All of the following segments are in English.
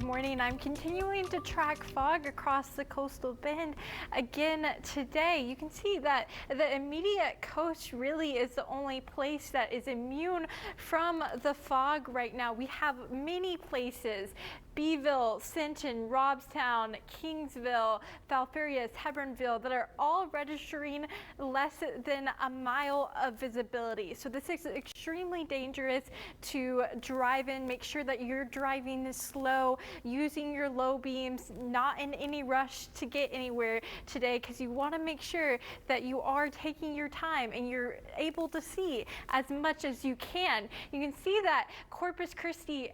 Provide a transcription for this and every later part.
morning. I'm continuing to track fog across the coastal bend again today. You can see that the immediate coast really is the only place that is immune from the fog right now. We have many places: Beeville, Sinton, Robstown, Kingsville, Falfurrias, Hebronville, that are all registering less than a mile of visibility. So this is extremely dangerous to drive in. Make sure that you're driving slow, using your low beams, not in any rush to get anywhere today, because you want to make sure that you are taking your time and you're able to see as much as you can. You can see that Corpus Christi,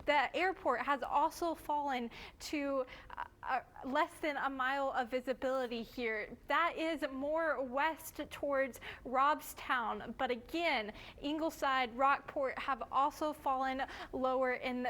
the airport, has also fallen to less than a mile of visibility here. That is more west towards Robstown, but again, Ingleside, Rockport have also fallen lower in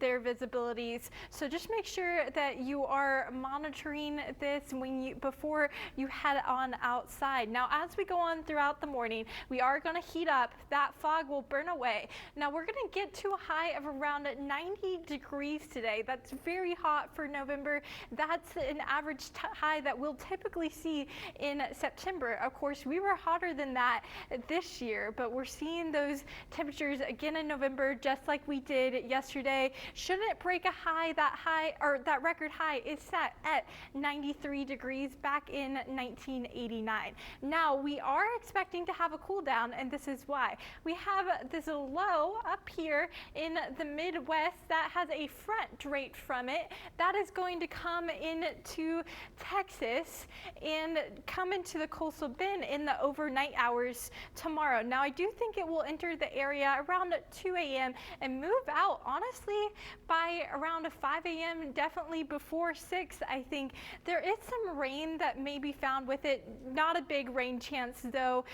their visibilities. So just make sure that you are monitoring this before you head on outside. Now, as we go on throughout the morning, we are going to heat up. That fog will burn away. Now, we're going to get to a high of around 90 degrees today. That's very hot for November. That's an average high that we'll typically see in September. Of course, we were hotter than that this year, but we're seeing those temperatures again in November, just like we did yesterday. Shouldn't break a high. That record high is set at 93 degrees back in 1989. Now, we are expecting to have a cool down, and this is why. We have this low up here in the Midwest that has a front draped from it. That is going to come into Texas and come into the coastal bend in the overnight hours tomorrow. Now, I do think it will enter the area around 2 a.m. and move out, honestly, by around 5 a.m., definitely before 6. I think there is some rain that may be found with it. Not a big rain chance, though.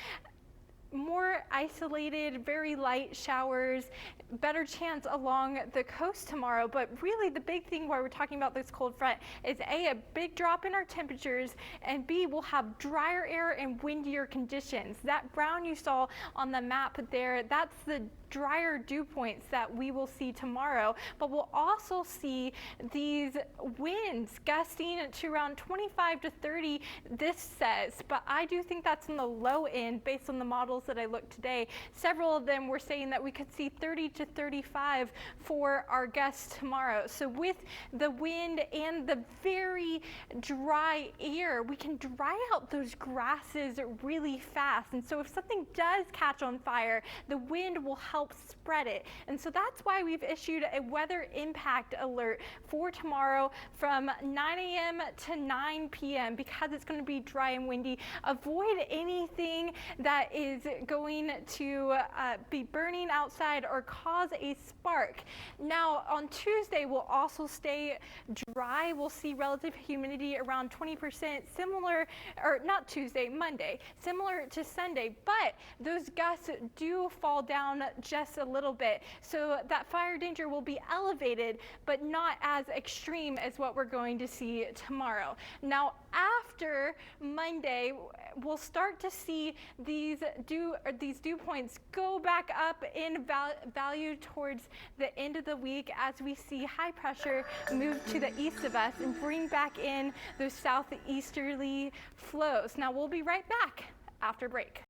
More isolated, very light showers, better chance along the coast tomorrow. But really the big thing why we're talking about this cold front is A, a big drop in our temperatures, and B, we'll have drier air and windier conditions. That brown you saw on the map there, that's the drier dew points that we will see tomorrow, but we'll also see these winds gusting to around 25 to 30, this says, but I do think that's in the low end based on the models that I looked today. Several of them were saying that we could see 30 to 35 for our gusts tomorrow. So with the wind and the very dry air, we can dry out those grasses really fast. And so if something does catch on fire, the wind will help spread it. And so that's why we've issued a weather impact alert for tomorrow from 9 a.m. to 9 p.m. because it's going to be dry and windy. Avoid anything that is going to be burning outside or cause a spark. Now, on Tuesday, we'll also stay dry. We'll see relative humidity around 20%, similar, or not Tuesday, Monday, similar to Sunday, but those gusts do fall down just a little bit. So that fire danger will be elevated, but not as extreme as what we're going to see tomorrow. Now, after Monday, we'll start to see these dew points go back up in value towards the end of the week as we see high pressure move to the east of us and bring back in those southeasterly flows. Now, we'll be right back after break.